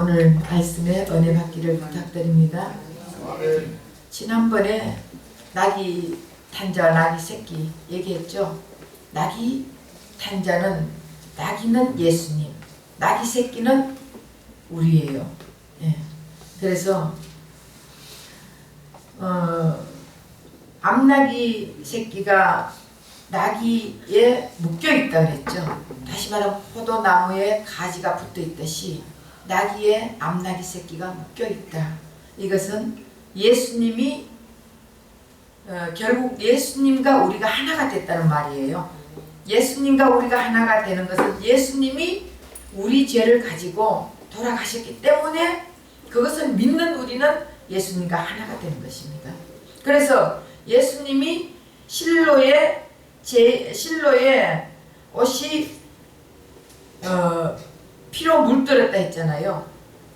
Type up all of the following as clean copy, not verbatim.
오늘 말씀에 은혜 받기를 부탁드립니다. 지난번에 낙이 탄자, 낙이 새끼 얘기했죠. 낙이 탄자는 낙이는 예수님, 낙이 새끼는 우리예요. 예. 그래서 암낙이 새끼가 나귀에 묶여있다 그랬죠. 다시 말하면 포도나무에 가지가 붙어있듯이 나귀에 암나귀 새끼가 묶여있다. 이것은 예수님이 결국 예수님과 우리가 하나가 됐다는 말이에요. 예수님과 우리가 하나가 되는 것은 예수님이 우리 죄를 가지고 돌아가셨기 때문에 그것을 믿는 우리는 예수님과 하나가 되는 것입니다. 그래서 예수님이 실로에 옷이 피로 물들었다 했잖아요.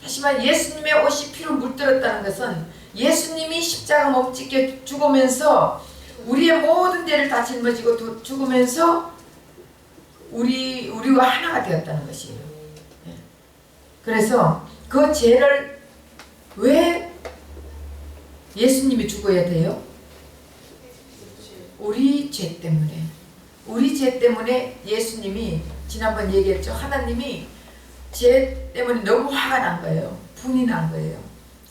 다시 말해 예수님의 옷이 피로 물들었다는 것은 예수님이 십자가 못 지켜 죽으면서 우리의 모든 죄를 다 짊어지고 죽으면서 우리와 하나가 되었다는 것이에요. 그래서 그 죄를 왜 예수님이 죽어야 돼요? 우리 죄 때문에. 우리 죄 때문에 예수님이 지난번 얘기했죠. 하나님이 죄 때문에 너무 화가 난 거예요. 분이 난 거예요.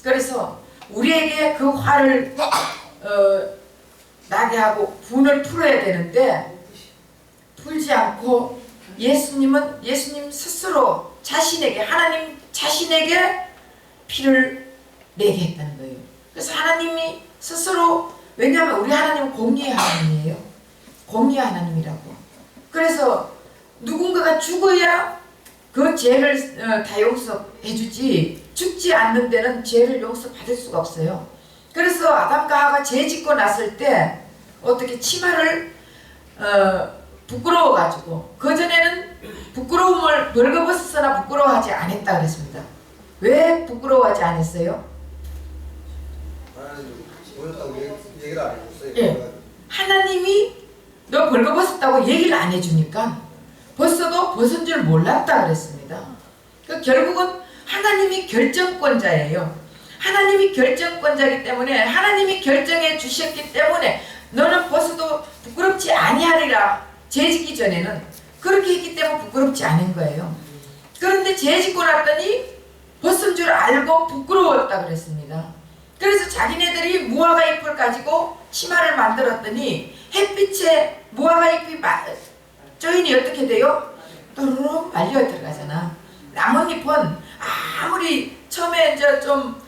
그래서 우리에게 그 화를 나게 하고 분을 풀어야 되는데 풀지 않고 예수님 스스로 자신에게, 하나님 자신에게 피를 내게 했다는 거예요. 그래서 하나님이 스스로, 왜냐하면 우리 하나님은 공의의 하나님이에요. 공의의 하나님이라고. 그래서 누군가가 죽어야 그 죄를 다 용서해 주지, 죽지 않는 데는 죄를 용서받을 수가 없어요. 그래서 아담과 하와가 죄 짓고 났을 때 어떻게 치마를 부끄러워가지고, 그전에는 부끄러움을 벌거벗었으나 부끄러워하지 않았다 그랬습니다. 왜 부끄러워하지 않았어요? 얘기를 안 해줬어요. 예. 하나님이 너 벌거벗었다고 얘기를 안 해주니까 벗어도 벗은 줄 몰랐다 그랬습니다. 그러니까 결국은 하나님이 결정권자예요. 하나님이 결정권자이기 때문에 하나님이 결정해 주셨기 때문에 너는 벗어도 부끄럽지 아니하리라. 죄 짓기 전에는 그렇게 했기 때문에 부끄럽지 않은 거예요. 그런데 죄 짓고 났더니 벗은 줄 알고 부끄러웠다 그랬습니다. 그래서 자기네들이 무화과 잎을 가지고 치마를 만들었더니 햇빛에 무화과 잎이 쪼인이 어떻게 돼요? 또르륵 말려 들어가잖아. 나뭇잎은 아무리 처음에 이제 좀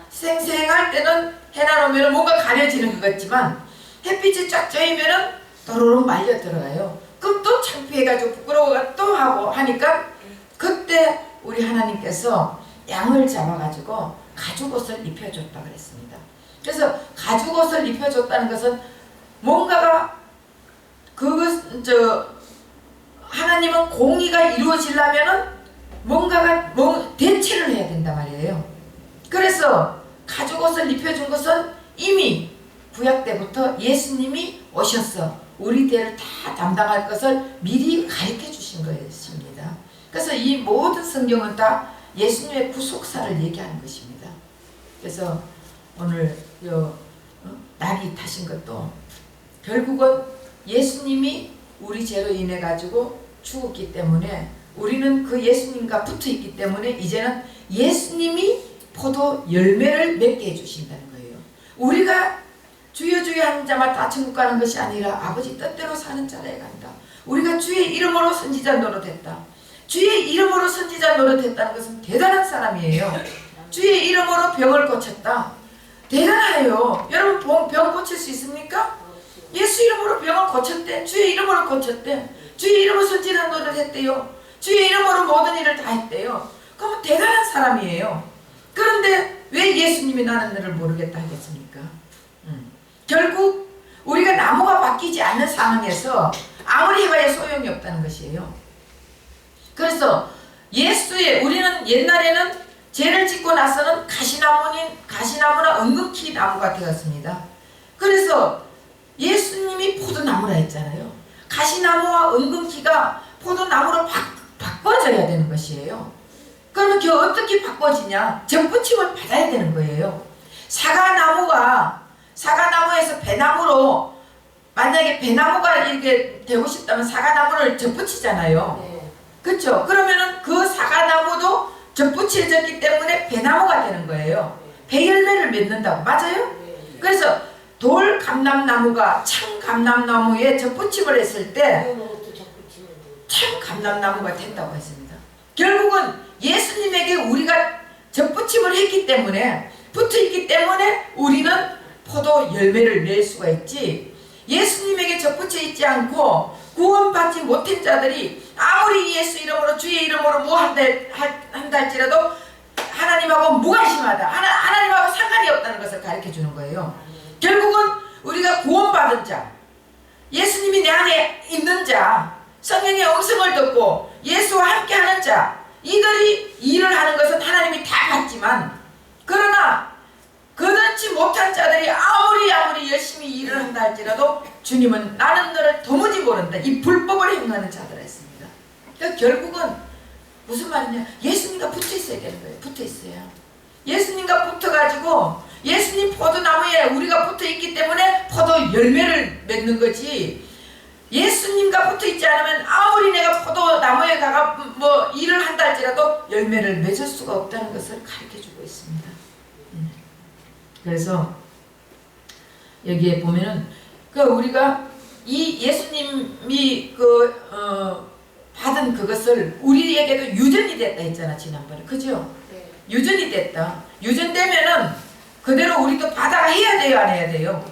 생생할 때는 해놔놓으면 뭔가 가려지는 것 같지만 햇빛이 쫙 쬐이면은 또르륵 말려 들어가요. 그럼 또 창피해가지고 부끄러워가 또 하고 하니까 그때 우리 하나님께서 양을 잡아가지고 가죽옷을 입혀줬다 그랬습니다. 그래서 가죽옷을 입혀줬다는 것은 뭔가가 하나님은 공의가 이루어지려면은 뭔가가 대체를 해야 된단 말이에요. 그래서 가죽옷을 입혀준 것은 이미 구약 때부터 예수님이 오셔서 우리 죄를 다 담당할 것을 미리 가르쳐 주신 것입니다. 그래서 이 모든 성경은 다 예수님의 구속사를 얘기하는 것입니다. 그래서 오늘 낙이 타신 것도 결국은 예수님이 우리 죄로 인해 가지고 죽었기 때문에 우리는 그 예수님과 붙어 있기 때문에 이제는 예수님이 포도 열매를 맺게 해주신다는 거예요. 우리가 주여 주여 하는 자만 다 천국 가는 것이 아니라 아버지 뜻대로 사는 자라에 간다. 우리가 주의 이름으로 선지자 노릇했다. 주의 이름으로 선지자 노릇했다는 것은 대단한 사람이에요. 주의 이름으로 병을 고쳤다. 대단해요. 여러분 병 고칠 수 있습니까? 예수 이름으로 병을 고쳤대. 주의 이름으로 고쳤대. 주의 이름으로 선지자 노릇했대요. 주의 이름으로 모든 일을 다 했대요. 그러면 대단한 사람이에요. 그런데 왜 예수님이 나는 너를 모르겠다 하겠습니까? 결국 우리가 나무가 바뀌지 않는 상황에서 아무리 해봐야 소용이 없다는 것이에요. 그래서 우리는 옛날에는 죄를 짓고 나서는 가시나무나 은근히 나무가 되었습니다. 그래서 예수님이 포도나무라 했잖아요. 가시나무와 은근히가 포도나무로 바꿔져야 되는 것이에요. 그러면 그게 어떻게 바꿔지냐? 접붙임을 받아야 되는 거예요. 사과나무에서 배나무로, 만약에 배나무가 이렇게 되고 싶다면 사과나무를 접붙이잖아요. 네. 그렇죠? 그러면은 그 사과나무도 접붙여졌기 때문에 배나무가 되는 거예요. 배열매를 맺는다고. 맞아요? 네. 그래서 돌감람나무가 참감람나무에 접붙임을 했을 때 그런 것도 자꾸 치면 돼요. 참감람나무가 된다고 했습니다. 결국은 예수님에게 우리가 접붙임을 했기 때문에, 붙어있기 때문에 우리는 포도 열매를 낼 수가 있지, 예수님에게 접붙여 있지 않고 구원받지 못한 자들이 아무리 예수 이름으로 주의 이름으로 뭐 한다 할지라도 하나님하고 무관심하다, 하나님하고 상관이 없다는 것을 가르쳐 주는 거예요. 결국은 우리가 구원받은 자, 예수님이 내 안에 있는 자, 성령의 음성을 듣고 예수와 함께하는 자, 이들이 일을 하는 것은 하나님이 다 봤지만, 그러나 그렇지 못한 자들이 아무리 열심히 일을 한다 할지라도 주님은 나는 너를 도무지 모른다, 이 불법을 행하는 자들아 했습니다. 그러니까 결국은 무슨 말이냐, 예수님과 붙어 있어야 되는 거예요. 붙어 있어야. 예수님과 붙어가지고 예수님 포도나무에 우리가 붙어 있기 때문에 포도 열매를 맺는 거지, 예수님과 붙어 있지 않으면 아무리 내가 포도나무에 가가 뭐 일을 한다 할지라도 열매를 맺을 수가 없다는 것을 가르쳐 주고 있습니다. 그래서 여기에 보면은 우리가 이 예수님이 받은 그것을 우리에게도 유전이 됐다 했잖아 지난번에. 그죠? 네. 유전이 됐다. 유전되면은 그대로 우리도 받아가 해야 돼요, 안 해야 돼요?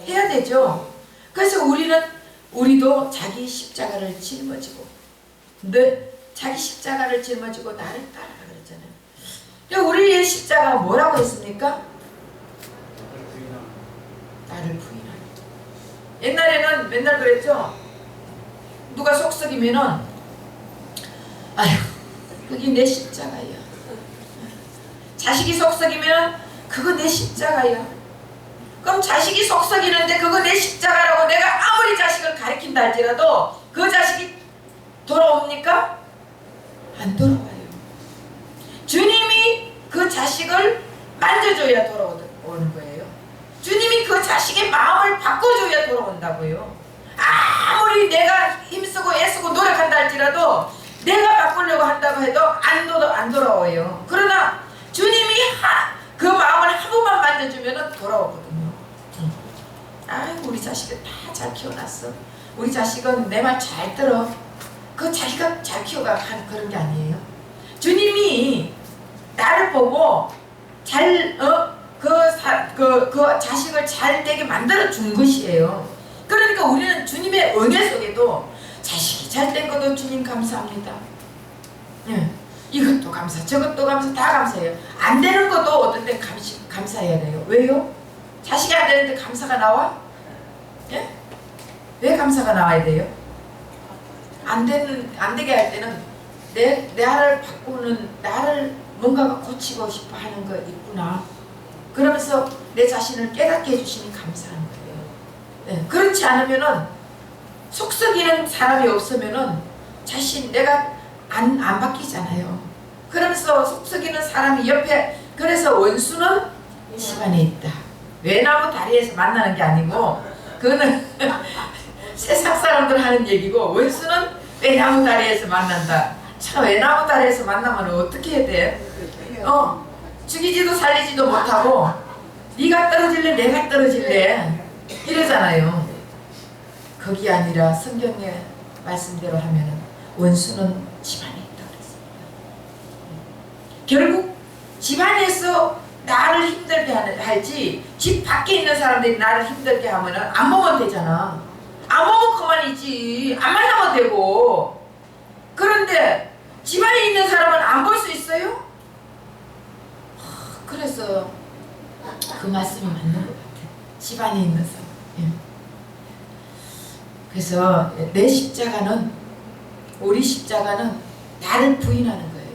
해야 되죠. 그래서 우리도 자기 십자가를 짊어지고, 자기 십자가를 짊어지고 나를 따라가 그랬잖아요. 우리의 십자가가 뭐라고 했습니까? 나를 부인하는. 옛날에는 맨날 그랬죠. 누가 속썩이면은, 아휴, 그게 내 십자가야. 자식이 속썩이면 그거 내 십자가야. 그럼 자식이 속썩이는데 그거 내 십자가라고 내가 아무리 자식을 가르친다 할지라도 그 자식이 돌아옵니까? 안 돌아와요. 주님이 그 자식을 만져줘야 돌아오는 거예요. 주님이 그 자식의 마음을 바꿔줘야 돌아온다고요. 아무리 내가 힘쓰고 애쓰고 노력한다 할지라도 내가 바꾸려고 한다고 해도 안 돌아와요. 그러나 주님이 그 마음을 한 번만 만져주면 돌아오거든요. 아이고, 우리 자식을 다 잘 키워놨어. 우리 자식은 내 말 잘 들어. 그 자기가 잘 키워가 하는 그런 게 아니에요. 주님이 나를 보고 그 자식을 잘 되게 만들어 준 것이에요. 그러니까 우리는 주님의 은혜 속에도 자식이 잘 된 것도 주님 감사합니다. 예, 이것도 감사, 저것도 감사, 다 감사해요. 안 되는 것도 어떤 때 감사해야 돼요. 왜요? 자식이 안 되는데 감사가 나와? 예? 왜 감사가 나와야 돼요? 안 되게 할 때는 나를 바꾸는, 나를 뭔가가 고치고 싶어 하는 거 있구나. 그러면서 내 자신을 깨닫게 해주시니 감사한 거예요. 네, 그렇지 않으면은 속썩이는 사람이 없으면은 내가 안 바뀌잖아요. 그러면서 속썩이는 사람이 옆에, 그래서 원수는 집안에 있다. 외나무 다리에서 만나는 게 아니고, 그거는 세상 사람들 하는 얘기고, 원수는 외나무 다리에서 만난다. 참, 외나무 다리에서 만나면 어떻게 해야 돼? 죽이지도 살리지도 못하고 네가 떨어질래 내가 떨어질래 이러잖아요. 거기 아니라 성경의 말씀대로 하면은 원수는 집안에 있다 그랬습니다. 결국 집안에서 나를 힘들게 할지 집 밖에 있는 사람들이 나를 힘들게 하면은 안 보면 되잖아. 안 보면 그만이지. 안 만나면 되고. 그런데 집안에 있는 사람은 안 볼 수 있어요? 그래서 그 말씀이 맞는 것 같아요. 집안에 있는 사람. 예. 그래서 내 십자가는, 우리 십자가는 나를 부인하는 거예요.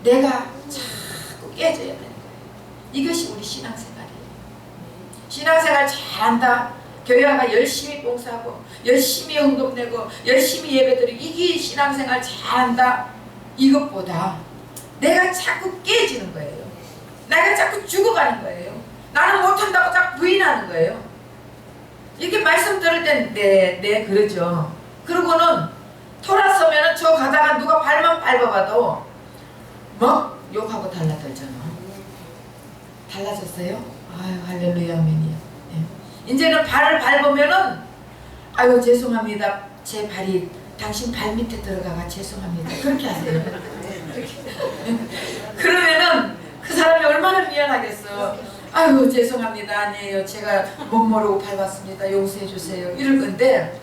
내가 자꾸 깨져야 되는 거예요. 이것이 우리 신앙생활이에요. 신앙생활 잘한다. 교회가 열심히 봉사하고 열심히 헌금 내고 열심히 예배드리고 이게 신앙생활 잘한다. 이것보다 내가 자꾸 깨지는 거예요. 내가 자꾸 죽어가는 거예요. 나는 못한다고 자꾸 부인하는 거예요. 이렇게 말씀 들을 땐 네 그러죠. 그러고는 돌아서면은 저 가다가 누가 발만 밟아봐도 막 욕하고 달라들잖아. 달라졌어요? 아유 할렐루야 아멘이야. 예. 이제는 발을 밟으면은 아유 죄송합니다. 제 발이 당신 발 밑에 들어가가 죄송합니다. 그렇게 하세요. 그러면은 그 사람이 얼마나 미안하겠어. 아유 죄송합니다. 아니에요. 제가 못 모르고 밟았습니다. 용서해 주세요. 이럴 건데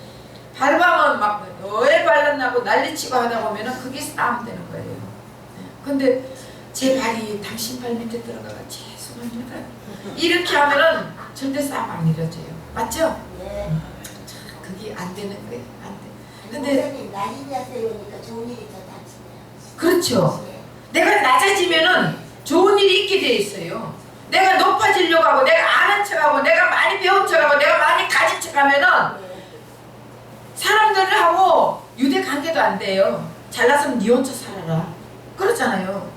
밟으면 막 왜 발랐나고 난리치고 하다 보면은 그게 싸움 되는 거예요. 근데 제 발이 당신 발 밑에 들어가가 죄송합니다. 이렇게 하면은 절대 싸움 안 이루어져요. 맞죠? 네. 그게 안 되는 거예요. 안 돼. 근데 근데 낮아지니까 좋은 일이 더 닥치네요. 그렇죠. 내가 낮아지면은 좋은 일이 있게 돼 있어요. 내가 높아지려고 하고 내가 아는 척하고 내가 많이 배운 척하고 내가 많이 가진 척하면은 사람들하고 유대 관계도 안 돼요. 잘났으면 니 혼자 살아라. 그렇잖아요.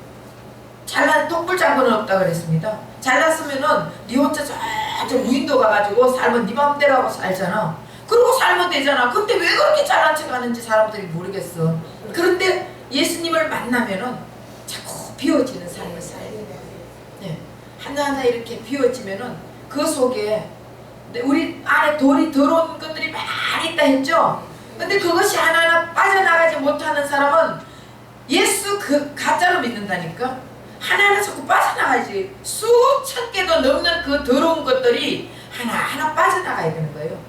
잘난 독불장군은 없다 그랬습니다. 잘났으면은 니 혼자 저 무인도 가가지고 살면 니 마음대로 하고 살잖아. 그러고 살면 되잖아. 근데 왜 그렇게 잘난 척 하는지 사람들이 모르겠어. 그런데 예수님을 만나면은 자꾸 비워지는 삶을 살아야 돼요. 네. 하나하나 이렇게 비워지면은 그 속에 우리 안에 돌이 더러운 것들이 많이 있다 했죠? 근데 그것이 하나하나 빠져나가지 못하는 사람은 예수 그 가짜로 믿는다니까? 하나하나 자꾸 빠져나가야지. 수천 개도 넘는 그 더러운 것들이 하나하나 빠져나가야 되는 거예요.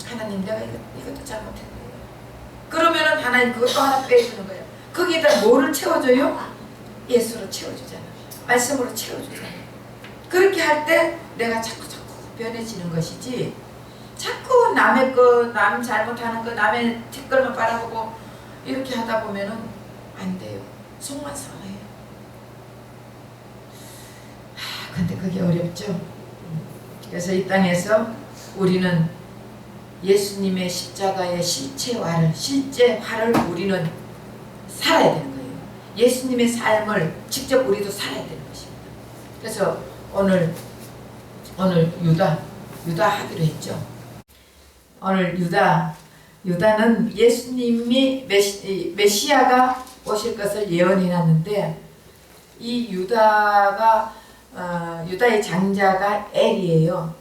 하나님 내가 이것도 잘못했네요. 그러면은 하나님 그것도 하나 빼주는 거예요. 거기에다 뭐를 채워줘요? 예수로 채워주잖아. 말씀으로 채워주잖아. 그렇게 할 때 내가 자꾸 변해지는 것이지 자꾸 남의 거, 남 잘못하는 거, 남의 댓글만 바라보고 이렇게 하다 보면은 안 돼요. 속만 상해요. 근데 그게 어렵죠. 그래서 이 땅에서 우리는 예수님의 십자가의 실제 화를 우리는 살아야 되는 거예요. 예수님의 삶을 직접 우리도 살아야 되는 것입니다. 그래서 오늘 유다 하기로 했죠. 오늘 유다는 예수님이 메시아가 오실 것을 예언해놨는데 이 유다의 장자가 엘이에요.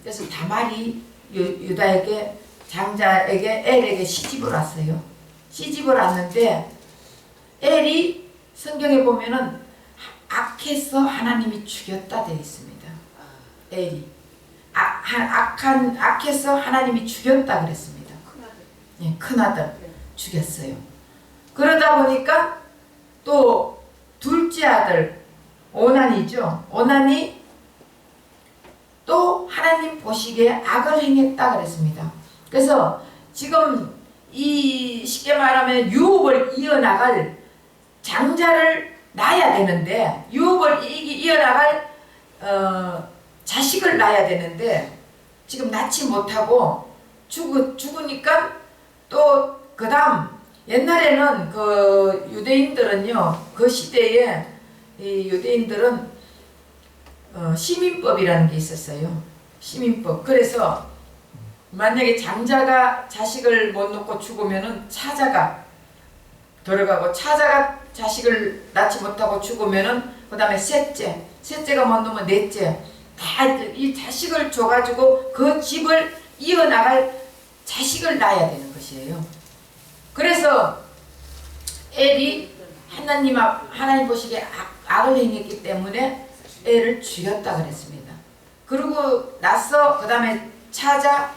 그래서 다말이 유다에게 장자에게 엘에게 시집을 왔어요. 시집을 왔는데 엘이 성경에 보면은 악해서 하나님이 죽였다 되어 있습니다. 엘이 악해서 하나님이 죽였다 그랬습니다. 예, 큰아들 죽였어요. 그러다 보니까 또 둘째 아들 오난이죠. 오난이 또 하나님 보시기에 악을 행했다 그랬습니다. 그래서 지금 이 쉽게 말하면 유업을 이어나갈 장자를 낳아야 되는데 유업을 이어나갈 자식을 낳아야 되는데 지금 낳지 못하고 죽으니까 또 그 다음 옛날에는 그 유대인들은요 그 시대에 이 유대인들은 시민법이라는 게 있었어요. 시민법. 그래서 만약에 장자가 자식을 못 놓고 죽으면은 차자가 들어가고 차자가 자식을 낳지 못하고 죽으면은 그 다음에 셋째가 못 놓으면 넷째 다 이 자식을 줘가지고 그 집을 이어나갈 자식을 낳아야 되는 것이에요. 그래서 엘이 하나님 보시기에 악을 행했기 때문에 엘을 죽였다 그랬습니다. 그리고 나서 그 다음에 차자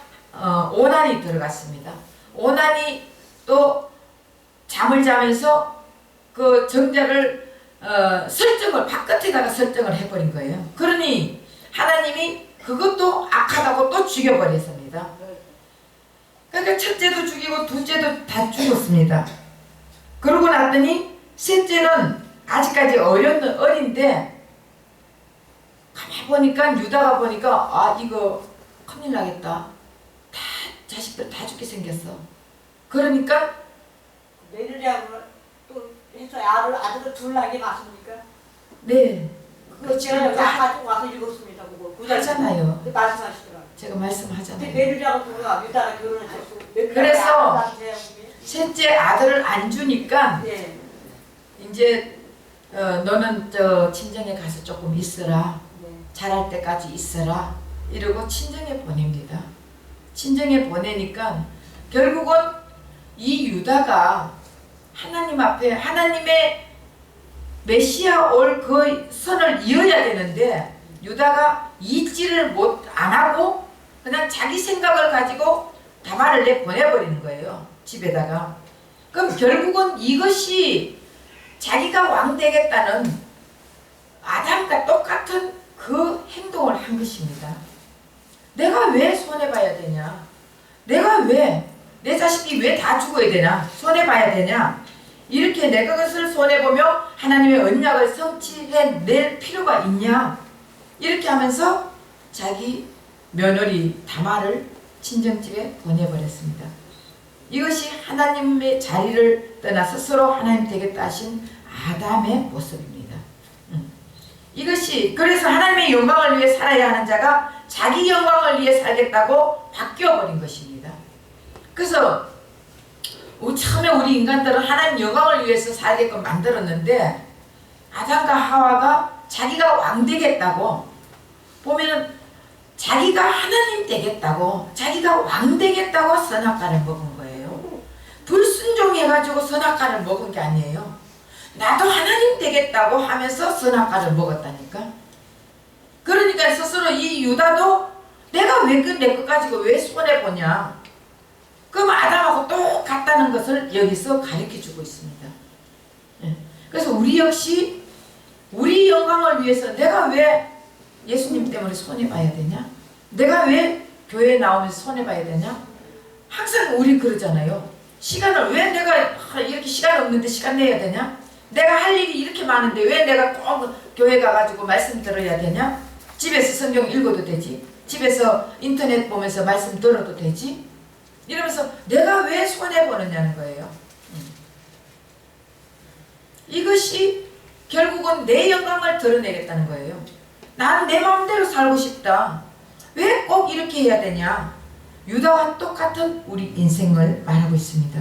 오난이 들어갔습니다. 오난이 또 잠을 자면서 그 정자를 바깥에다가 설정을 해버린 거예요. 그러니 하나님이 그것도 악하다고 또 죽여버렸습니다. 그러니까 첫째도 죽이고 둘째도 다 죽었습니다. 그러고 났더니 셋째는 아직까지 어린데 가만히 보니까 유다가 보니까 이거 큰일 나겠다. 다 자식들 다 죽게 생겼어. 그러니까 며느리하고 또 그래서 아들을 둘 낳은 게 맞습니까? 네. 그거 제가 여기 아까 와서 읽었습니다. 그거 하잖아요. 말씀하시더라고요. 제가 말씀하잖아요. 며느리하고 누가 유다가 결혼했고 그래서 셋째 아들을 안 주니까 네. 이제 너는 저 친정에 가서 조금 있어라. 네. 자랄 때까지 있어라. 이러고 친정에 보냅니다. 친정에 보내니까 결국은 이 유다가 하나님 앞에 하나님의 메시아 올 그 선을 이어야 되는데 유다가 잊지를 안 하고 그냥 자기 생각을 가지고 다말을 내보내버리는 거예요. 집에다가. 그럼 결국은 이것이 자기가 왕 되겠다는 아담과 똑같은 그 행동을 한 것입니다. 내가 왜 손해봐야 되냐? 내가 왜 내 자식이 왜 다 죽어야 되나? 손해봐야 되냐? 이렇게 내 것을 손해보며 하나님의 언약을 성취해낼 필요가 있냐? 이렇게 하면서 자기 며느리 다말을 친정집에 보내버렸습니다. 이것이 하나님의 자리를 떠나 스스로 하나님 되겠다 하신 아담의 모습입니다. 이것이 그래서 하나님의 영광을 위해 살아야 하는 자가 자기 영광을 위해 살겠다고 바뀌어버린 것입니다. 그래서 처음에 우리 인간들은 하나님 영광을 위해서 살게끔 만들었는데 아담과 하와가 자기가 왕 되겠다고 보면은 자기가 하나님 되겠다고 자기가 왕 되겠다고 선악과를 먹은 거예요. 불순종해가지고 선악과를 먹은 게 아니에요. 나도 하나님 되겠다고 하면서 선악과를 먹었다니까. 그러니까 스스로 이 유다도 내가 왜 내 것 가지고 왜 손해보냐. 그럼 아담하고 똑같다는 것을 여기서 가르쳐주고 있습니다. 그래서 우리 역시 우리 영광을 위해서 내가 왜 예수님 때문에 손해봐야 되냐? 내가 왜 교회에 나오면서 손해봐야 되냐? 항상 우리 그러잖아요. 시간을 왜 내가 이렇게 시간 없는데 시간 내야 되냐? 내가 할 일이 이렇게 많은데 왜 내가 꼭 교회 가가지고 말씀 들어야 되냐? 집에서 성경 읽어도 되지. 집에서 인터넷 보면서 말씀 들어도 되지. 이러면서 내가 왜 손해보느냐는 거예요. 이것이 결국은 내 영광을 드러내겠다는 거예요. 나는 내 마음대로 살고 싶다. 왜 꼭 이렇게 해야 되냐? 유다와 똑같은 우리 인생을 말하고 있습니다.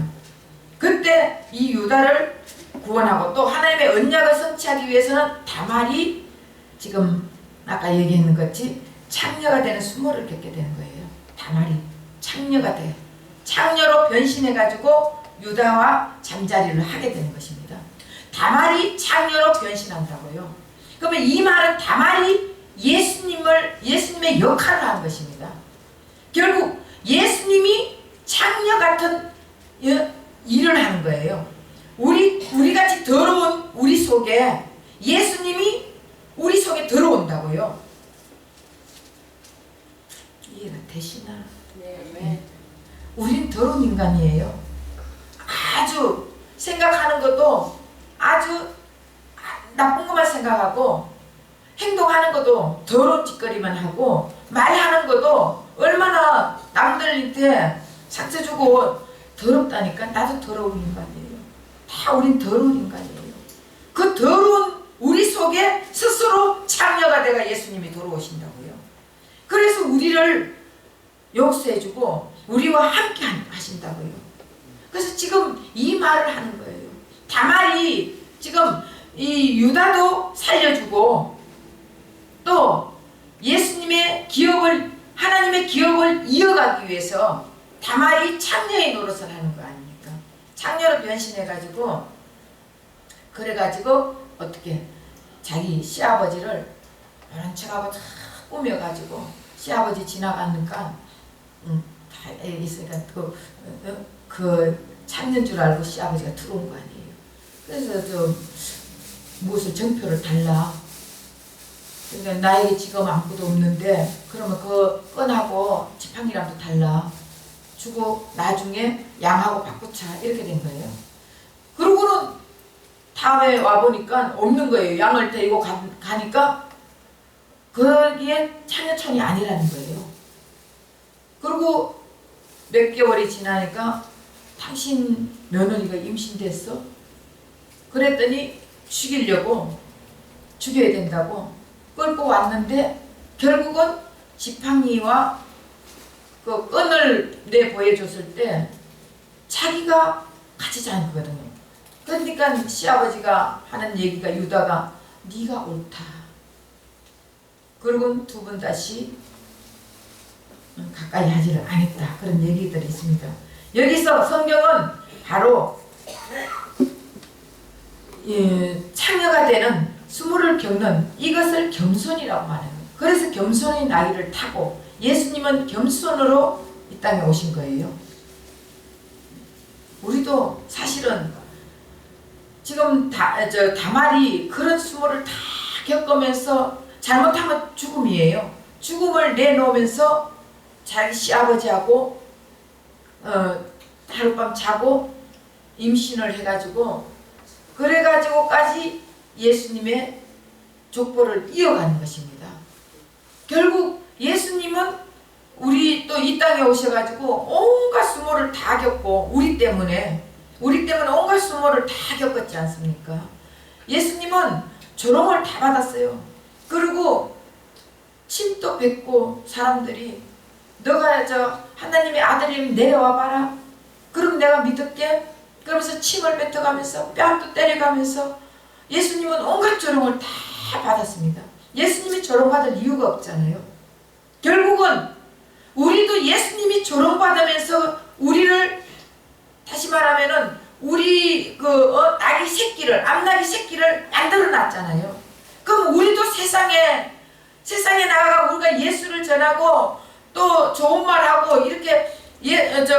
그때 이 유다를 구원하고 또 하나님의 언약을 성취하기 위해서는 다말이 지금 아까 얘기했는 것이 창녀가 되는 수모를 겪게 되는 거예요. 다말이 창녀가 돼. 창녀로 변신해가지고 유다와 잠자리를 하게 되는 것입니다. 다말이 창녀로 변신한다고요. 그러면 이 말은 다말이 예수님의 역할을 한 것입니다. 결국 예수님이 창녀 같은 일을 하는 거예요. 우리 같이 더러운 우리 속에 예수님이 우리 속에 들어온다고요. 이해가 되시나? 네. 우린 더러운 인간이에요. 아주 생각하는 것도 아주 나쁜 것만 생각하고 행동하는 것도 더러운 짓거리만 하고 말하는 것도 얼마나 남들한테 상처 주고 더럽다니까. 나도 더러운 인간이에요. 다 우린 더러운 인간이에요. 그 더러운 우리 속에 스스로 창녀가 돼가 예수님이 들어오신다고요. 그래서 우리를 용서해주고 우리와 함께 하신다고요. 그래서 지금 이 말을 하는 거예요. 다말이 지금 이 유다도 살려주고 또 예수님의 기업을 하나님의 기업을 이어가기 위해서 다말이 창녀의 노릇을 하는 거 아닙니까? 창녀로 변신해가지고 그래가지고 어떻게 자기 시아버지를 이런 척하고 다 꾸며가지고 시아버지 지나가니까 다 있으니까 그 창녀인 줄 알고 시아버지가 들어온 거 아니에요. 그래서 좀 무엇을 정표를 달라. 그러니까 나에게 지금 아무것도 없는데 그러면 그 끈하고 지팡이라도 달라 주고 나중에 양하고 바꾸자 이렇게 된 거예요. 그러고는 다음에 와보니까 없는 거예요. 양을 데리고 가니까 거기에 창녀촌이 아니라는 거예요. 그리고 몇 개월이 지나니까 당신 며느리가 임신됐어? 그랬더니 죽여야 된다고 끌고 왔는데 결국은 지팡이와 그 끈을 내 보여줬을 때 자기가 가지지 않거든요. 그러니까 시아버지가 하는 얘기가 유다가 네가 옳다. 그리고 두 번 다시 가까이 하지를 않았다. 그런 얘기들이 있습니다. 여기서 성경은 바로 창녀가 되는 수모를 겪는 이것을 겸손이라고 하는 거예요. 그래서 겸손의 나이를 타고 예수님은 겸손으로 이 땅에 오신 거예요. 우리도 사실은 지금 다말이 그런 수모를 다 겪으면서 잘못하면 죽음이에요. 죽음을 내놓으면서 자기 시아버지하고 하룻밤 자고 임신을 해가지고 그래가지고까지 예수님의 족보를 이어가는 것입니다. 결국 예수님은 우리 또 이 땅에 오셔가지고 온갖 수모를 다 겪고 우리 때문에 온갖 수모를 다 겪었지 않습니까? 예수님은 조롱을 다 받았어요. 그리고 침도 뱉고 사람들이 너가 하나님의 아들이면 내려와 봐라. 그럼 내가 믿을게. 그러면서 침을 뱉어가면서 뺨도 때려가면서 예수님은 온갖 조롱을 다 받았습니다. 예수님이 조롱받을 이유가 없잖아요. 결국은 우리도 예수님이 조롱받으면서 우리를 다시 말하면은 우리 암나기 새끼를 만들어 놨잖아요. 그럼 우리도 세상에 나가가 우리가 예수를 전하고 또 좋은 말하고 이렇게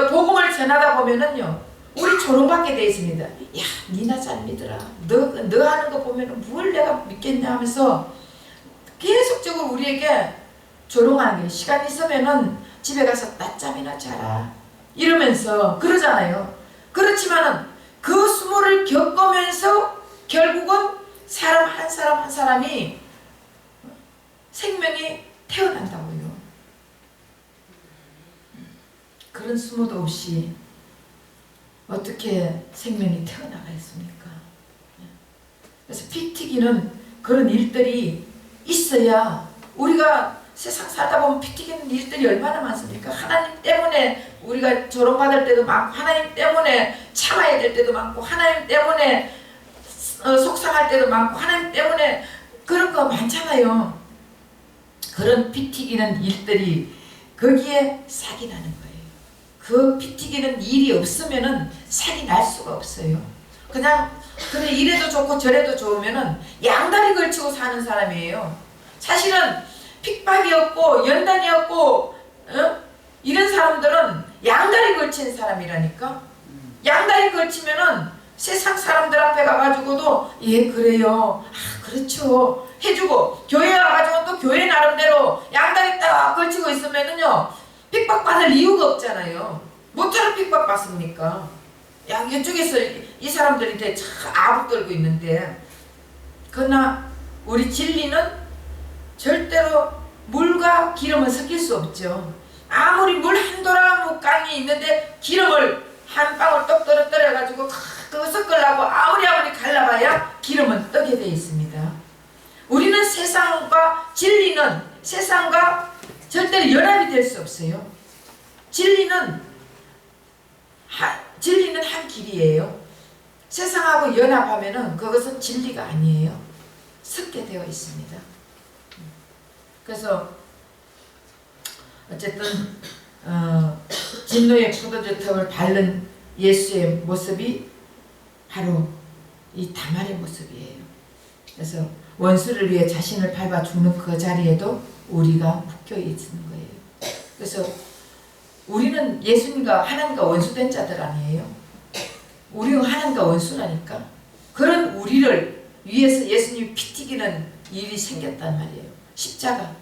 복음을 전하다 보면은요 우리 조롱받게 돼 있습니다. 야, 니나 잘 믿어라. 너 하는 거 보면은 뭘 내가 믿겠냐 하면서 계속적으로 우리에게 조롱하는 게 시간 있으면은 집에 가서 낮잠이나 자라 이러면서 그러잖아요. 그렇지만은 그 수모를 겪으면서 결국은 사람 한 사람이 생명이 태어난다고요. 그런 수모도 없이 어떻게 생명이 태어나겠습니까? 그래서 피 튀기는 그런 일들이 있어야 우리가 세상 살다 보면 피 튀기는 일들이 얼마나 많습니까? 하나님 때문에 우리가 조롱받을 때도 많고 하나님 때문에 참아야 될 때도 많고 하나님 때문에 속상할 때도 많고 하나님 때문에 그런 거 많잖아요. 그런 피 튀기는 일들이 거기에 삭이 나는 거예요. 그 피 튀기는 일이 없으면은 삭이 날 수가 없어요. 그냥 그래 이래도 좋고 저래도 좋으면은 양다리 걸치고 사는 사람이에요. 사실은 핍박이었고 연단이었고 이런 사람들은 양다리 걸친 사람이라니까. 양다리 걸치면은 세상 사람들 앞에 가가지고도 예 그래요 그렇죠 해주고 교회 와가지고 또 교회 나름대로 양다리 딱 걸치고 있으면은요 핍박받을 이유가 없잖아요. 뭐처럼 핍박받습니까? 이쪽에서 이 사람들이 되게 아부 떨고 있는데 그러나 우리 진리는 절대로 물과 기름은 섞일 수 없죠. 아무리 물 한 도라묵강이 있는데 기름을 한 방울 떡 떨어뜨려가지고 그거 섞으려고 아무리 갈라봐야 기름은 뜨게 되어 있습니다. 우리는 진리는 세상과 절대로 연합이 될 수 없어요. 진리는 한 길이에요. 세상하고 연합하면은 그것은 진리가 아니에요. 섞게 되어 있습니다. 그래서 어쨌든 진노의 포도주 턱을 밟는 예수의 모습이 바로 이 다말의 모습이에요. 그래서 원수를 위해 자신을 밟아 죽는 그 자리에도 우리가 묶여 있는 거예요. 그래서 우리는 예수님과 하나님과 원수된 자들 아니에요. 우리는 하나님과 원수라니까. 그런 우리를 위해서 예수님이 피 튀기는 일이 생겼단 말이에요. 십자가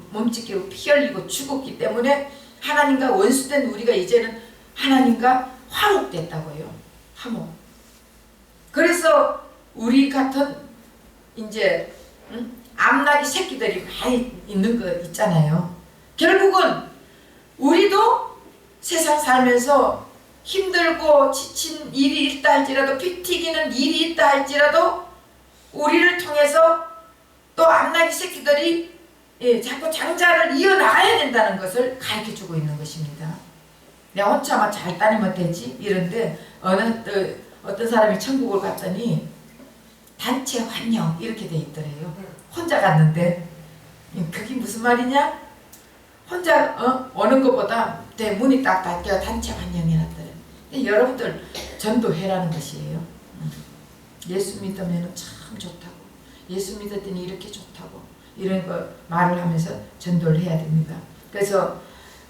몸찢기고 피 흘리고 죽었기 때문에 하나님과 원수된 우리가 이제는 하나님과 화목됐다고요. 화목. 그래서 우리 같은 이제 암나기 새끼들이 많이 있는 거 있잖아요. 결국은 우리도 세상 살면서 힘들고 지친 일이 있다 할지라도 피 튀기는 일이 있다 할지라도 우리를 통해서 또 암나기 새끼들이 자꾸 장자를 이어나가야 된다는 것을 가르쳐주고 있는 것입니다. 내가 혼자만 잘 다니면 되지 이런데 어떤 사람이 천국을 갔더니 단체 환영 이렇게 돼 있더래요. 혼자 갔는데 그게 무슨 말이냐? 혼자 오는 것보다 내 문이 딱 닫혀 단체 환영해놨더래. 여러분들 전도해라는 것이에요. 예수 믿으면 참 좋다고, 예수 믿었더니 이렇게 좋다고 이런 거 말을 하면서 전도를 해야 됩니다. 그래서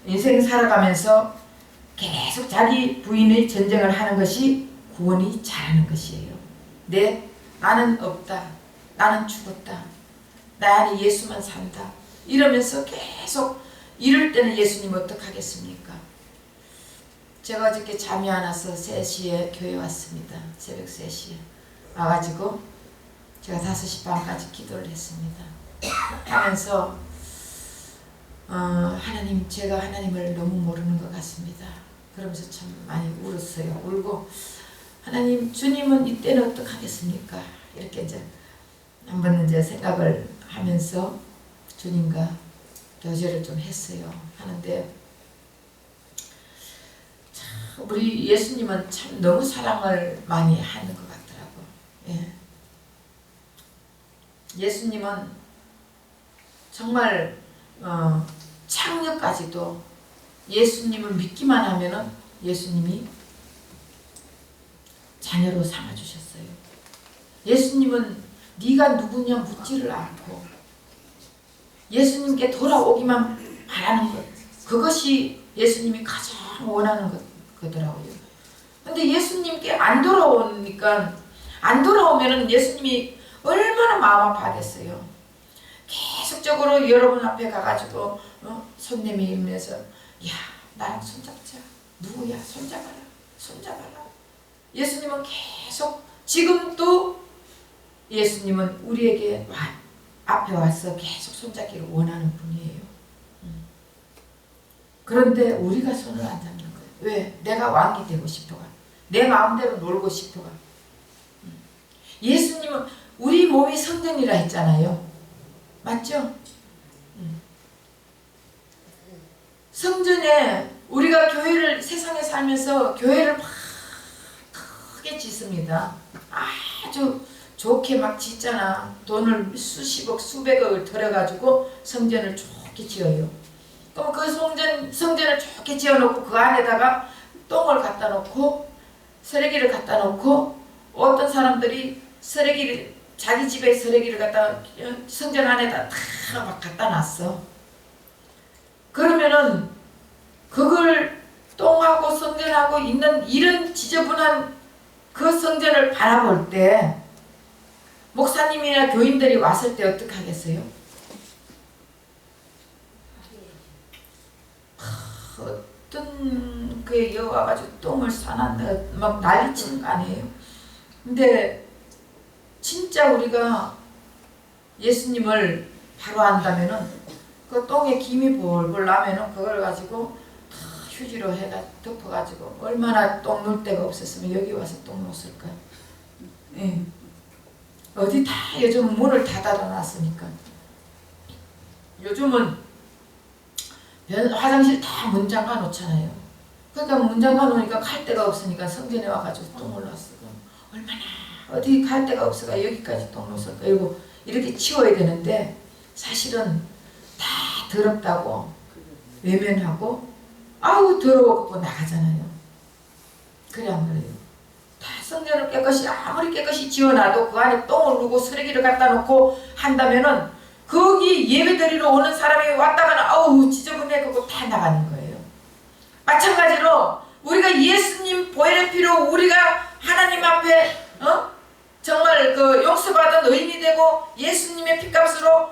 인생 살아가면서 계속 자기 부인의 전쟁을 하는 것이 구원이 잘하는 것이에요. 나는 없다, 나는 죽었다, 나 안에 예수만 산다 이러면서 계속 이럴 때는 예수님 어떡하겠습니까? 제가 어저께 잠이 안 와서 3시에 교회 왔습니다. 새벽 3시에 와가지고 제가 5시 반까지 기도를 했습니다. 하면서 하나님, 제가 하나님을 너무 모르는 것 같습니다. 그러면서 참 많이 울었어요. 울고 하나님, 주님은 이때는 어떡하겠습니까? 이렇게 이제 한번 이제 생각을 하면서 주님과 교제를 좀 했어요. 하는데 참 우리 예수님은 참 너무 사랑을 많이 하는 것 같더라고. 예. 예수님은 정말 창녀까지도 예수님을 믿기만 하면은 예수님이 자녀로 삼아주셨어요. 예수님은 네가 누구냐 묻지를 않고 예수님께 돌아오기만 바라는 것, 그것이 예수님이 가장 원하는 거더라고요. 근데 예수님께 안 돌아오니까, 안 돌아오면은 예수님이 얼마나 마음 아파하겠어요. 계속적으로 여러분 앞에 가가지고 손 내밀면서 야, 나랑 손잡자, 누구야, 손잡아라, 손잡아라. 예수님은 계속, 지금도 예수님은 우리에게 앞에 와서 계속 손잡기를 원하는 분이에요. 그런데 우리가 손을 안 잡는 거예요. 왜? 내가 왕이 되고 싶어가, 내 마음대로 놀고 싶어가. 예수님은 우리 몸이 성전이라 했잖아요. 맞죠? 성전에 우리가 교회를, 세상에 살면서 교회를 막 크게 짓습니다. 아주 좋게 막 짓잖아. 돈을 수십억, 수백억을 들여가지고 성전을 좋게 지어요. 그럼 그 성전을 좋게 지어놓고 그 안에다가 똥을 갖다 놓고 쓰레기를 갖다 놓고, 어떤 사람들이 쓰레기를, 자기 집에 쓰레기를 갖다 성전 안에다 다 막 갖다 놨어. 그러면은 그걸 똥하고 성전하고 있는 이런 지저분한 그 성전을 바라볼 때 목사님이나 교인들이 왔을 때 어떻게 하겠어요? 어떤 그에 와가지고 똥을 싸놨다 막 난리치는 거 아니에요? 근데 진짜 우리가 예수님을 바로 안다면은 그 똥에 김이 볼볼 나면은 그걸 가지고 다 휴지로 해가 덮어가지고, 얼마나 똥 놓을 데가 없었으면 여기 와서 똥 놓았을까요? 예. 어디 다 요즘 문을 다 닫아놨으니까. 요즘은 화장실 다 문 잠가 놓잖아요. 그러니까 문 잠가 놓으니까 갈 데가 없으니까 성전에 와가지고 똥을 놨어. 얼마나 어디 갈 데가 없어가 여기까지 똥 놓았을까. 그리고 이렇게 치워야 되는데 사실은 다 더럽다고 외면하고 아우 더러워갖고 나가잖아요. 그래 안 그래요? 다 성전을 깨끗이, 아무리 깨끗이 지어놔도 그 안에 똥을 누고 쓰레기를 갖다 놓고 한다면은 거기 예배드리러 오는 사람이 왔다가는 아우 지저분해 그거 다 나가는 거예요. 마찬가지로 우리가 예수님 보혈의 피로 우리가 하나님 앞에 정말 그 용서받은 의인이 되고 예수님의 피값으로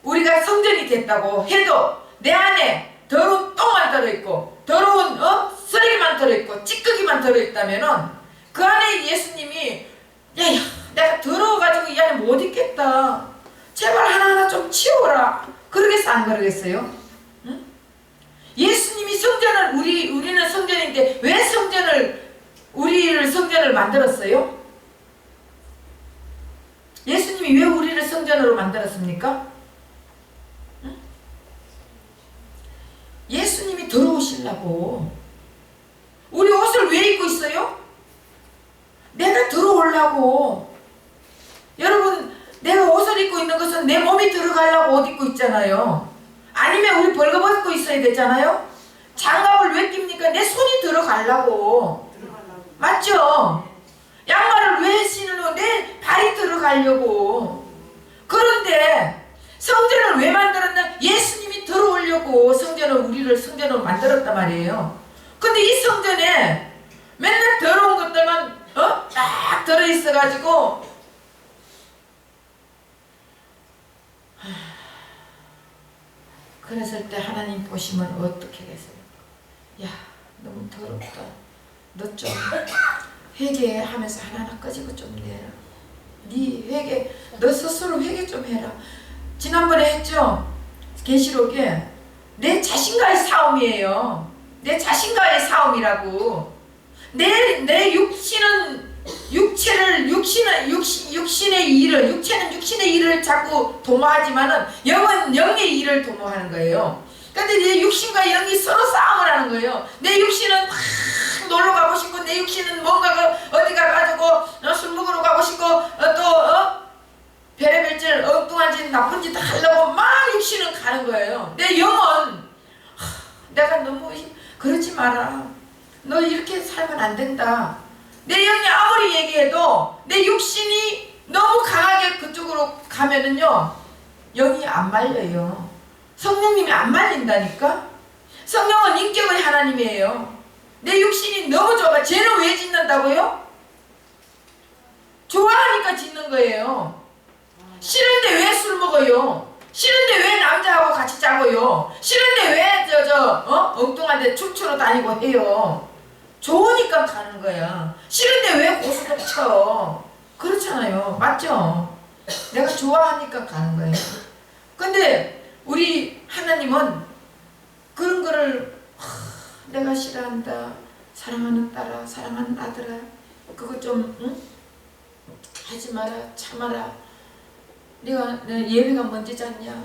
우리가 성전이 됐다고 해도 내 안에 더러운 똥만 들어있고 더러운 쓰레기만 들어있고 찌꺼기만 들어있다면은 그 안에 예수님이 야 내가 더러워가지고 이 안에 못 있겠다, 제발 하나하나 좀 치워라, 그러겠어 안 그러겠어요? 응? 예수 예수님이 성전을 우리는 성전인데 왜 우리를 성전을 만들었어요? 예수님이 왜 우리를 성전으로 만들었습니까? 응? 예수님이 들어오시려고. 우리 옷을 왜 입고 있어요? 내가 들어오려고. 여러분, 내가 옷을 입고 있는 것은 내 몸이 들어가려고 옷 입고 있잖아요. 아니면 우리 벌거벗고 있어야 되잖아요. 장갑을 왜 낍니까? 내 손이 들어가려고. 맞죠? 양말을 왜 신으려? 내 발이 들어가려고. 그런데 성전을 왜 만들었냐? 예수님이 들어오려고 우리를 성전으로 만들었단 말이에요. 근데 이 성전에 맨날 더러운 것들만 딱 들어있어가지고 그랬을 때 하나님 보시면 어떻게 계세요? 야, 너무 더럽다. 너 좀 회개하면서 하나하나 꺼지고 좀 내라. 네 회개, 너 스스로 회개 좀 해라. 지난번에 했죠? 계시록에 내 자신과의 싸움이에요. 내 자신과의 싸움이라고. 내 육신의 일을, 육체는 육신의 일을 자꾸 도모하지만은 영은 영의 일을 도모하는 거예요. 근데 내 육신과 영이 서로 싸움을 하는 거예요. 내 육신은 막 놀러 가고 싶고, 내 육신은 뭔가 어디 가가지고 술 먹으러 가고 싶고, 별의별 짓, 엉뚱한 짓, 나쁜 짓 하려고 막 육신은 가는 거예요. 내 영은 내가 너무 그러지 마라. 너 이렇게 살면 안 된다. 내 영이 아무리 얘기해도 내 육신이 너무 강하게 그쪽으로 가면은요, 영이 안 말려요. 성령님이 안 말린다니까. 성령은 인격의 하나님이에요. 내 육신이 너무 좁아. 죄는 왜 짓는다고요? 좋아하니까 짓는 거예요. 싫은데 왜 술 먹어요? 싫은데 왜 남자하고 같이 자고요? 싫은데 왜 엉뚱한 데 춤추러 다니고 해요? 좋으니까 가는 거야. 싫은데 왜 고스톱 쳐? 그렇잖아요. 맞죠? 내가 좋아하니까 가는 거예요. 근데 우리 하나님은 그런 거를 내가 싫어한다. 사랑하는 딸아, 사랑하는 아들아, 그거 좀 하지 마라. 참아라. 네가 예배가 뭔지 잤냐?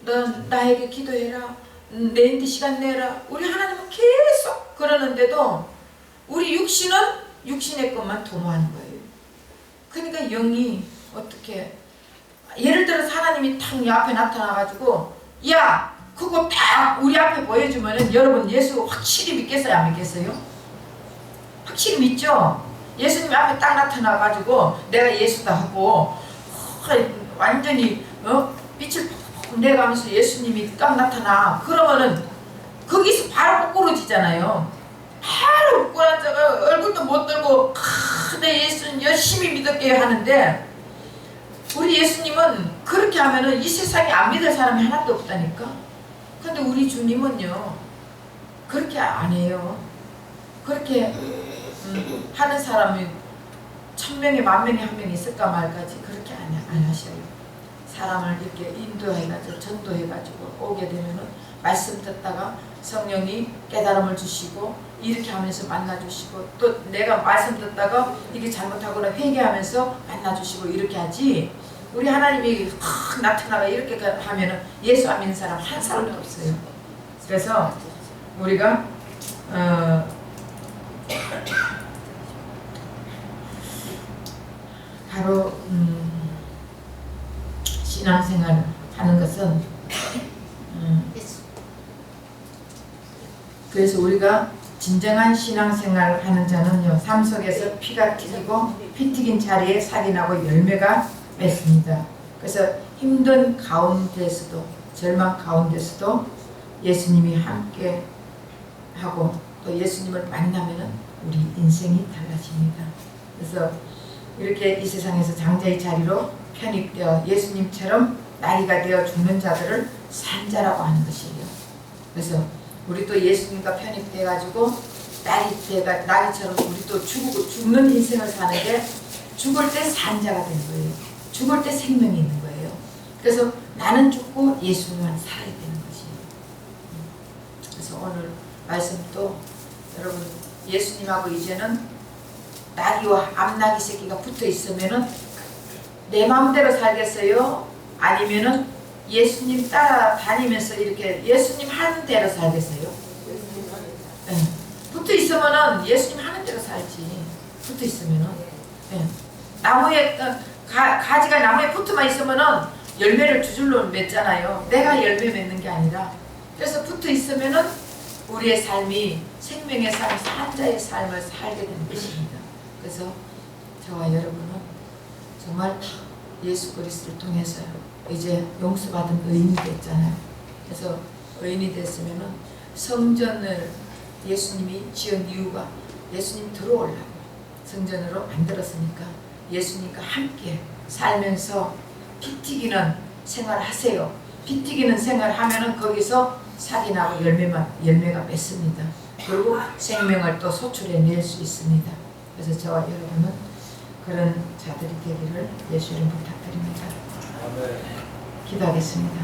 넌 나에게 기도해라. 내한테 시간 내라. 우리 하나님은 계속 그러는데도 우리 육신은 육신의 것만 도모하는 거예요. 그러니까 영이 어떻게, 예를 들어서 하나님이 탁 네 앞에 나타나가지고 야, 그거 딱 우리 앞에 보여주면은 여러분 예수 확실히 믿겠어요? 안 믿겠어요? 확실히 믿죠? 예수님 앞에 딱 나타나가지고 내가 예수다 하고 완전히 빛을 팍 내가면서 예수님이 딱 나타나. 그러면은 거기서 바로 꼬꾸러지잖아요. 바로 꼬꾸러져가 얼굴도 못 들고 내 예수는 열심히 믿을게요 하는데, 우리 예수님은 그렇게 하면은 이 세상에 안 믿을 사람이 하나도 없다니까. 근데 우리 주님은요 그렇게 안 해요. 그렇게 하는 사람이 1000명에 10,000명에 한 명 있을까 말까지 그렇게 안 하셔요. 사람을 이렇게 인도해가지고 전도해가지고 오게 되면은 말씀 듣다가 성령이 깨달음을 주시고 이렇게 하면서 만나주시고, 또 내가 말씀 듣다가 이게 잘못하거나 회개하면서 만나주시고 이렇게 하지, 우리 하나님이 확 나타나가 이렇게 하면은 예수 안 믿는 사람 한 사람도 없어요. 그래서 우리가 바로 신앙생활 하는 것은 그래서 우리가 진정한 신앙생활 하는 자는요, 삶 속에서 피가 튀기고 피 튀긴 자리에 살이 나고 열매가 맺습니다. 그래서 힘든 가운데서도, 절망 가운데서도 예수님이 함께 하고 또 예수님을 만나면은 우리 인생이 달라집니다. 그래서 이렇게 이 세상에서 장자의 자리로 편입되어 예수님처럼 나이가 되어 죽는 자들을 산자라고 하는 것이에요. 그래서 우리 또 예수님과 편입돼 가지고 나이처럼 우리 또 죽는 인생을 사는 게, 죽을 때 산자가 된 거예요. 죽을 때 생명이 있는 거예요. 그래서 나는 죽고 예수님만 살아야 되는 것이에요. 그래서 오늘 말씀도 여러분 예수님하고 이제는 나귀와 암나귀 새끼가 붙어 있으면은 내 마음대로 살겠어요? 아니면은 예수님 따라다니면서 이렇게 예수님 하는 대로 살겠어요? 네. 붙어 있으면은 예수님 하는 대로 살지. 붙어 있으면은 네. 나무에 가지가 나무에 붙어만 있으면은 열매를 주줄로 맺잖아요. 내가 열매 맺는 게 아니라. 그래서 붙어 있으면은 우리의 삶이 생명의 삶, 산자의 삶을 살게 되는 것입니다. 그래서 저와 여러분은 정말 예수 그리스도를 통해서 이제 용서받은 의인이 됐잖아요. 그래서 의인이 됐으면은 성전을 예수님이 지은 이유가 예수님 들어오려고 성전으로 만들었으니까 예수님과 함께 살면서 피 튀기는 생활하세요. 피 튀기는 생활하면은 거기서 살이 나고 열매가 맺습니다. 그리고 생명을 또 소출해낼 수 있습니다. 그래서 저와 여러분은 그런 자들이 되기를 예수 이름 부탁드립니다. 기도하겠습니다.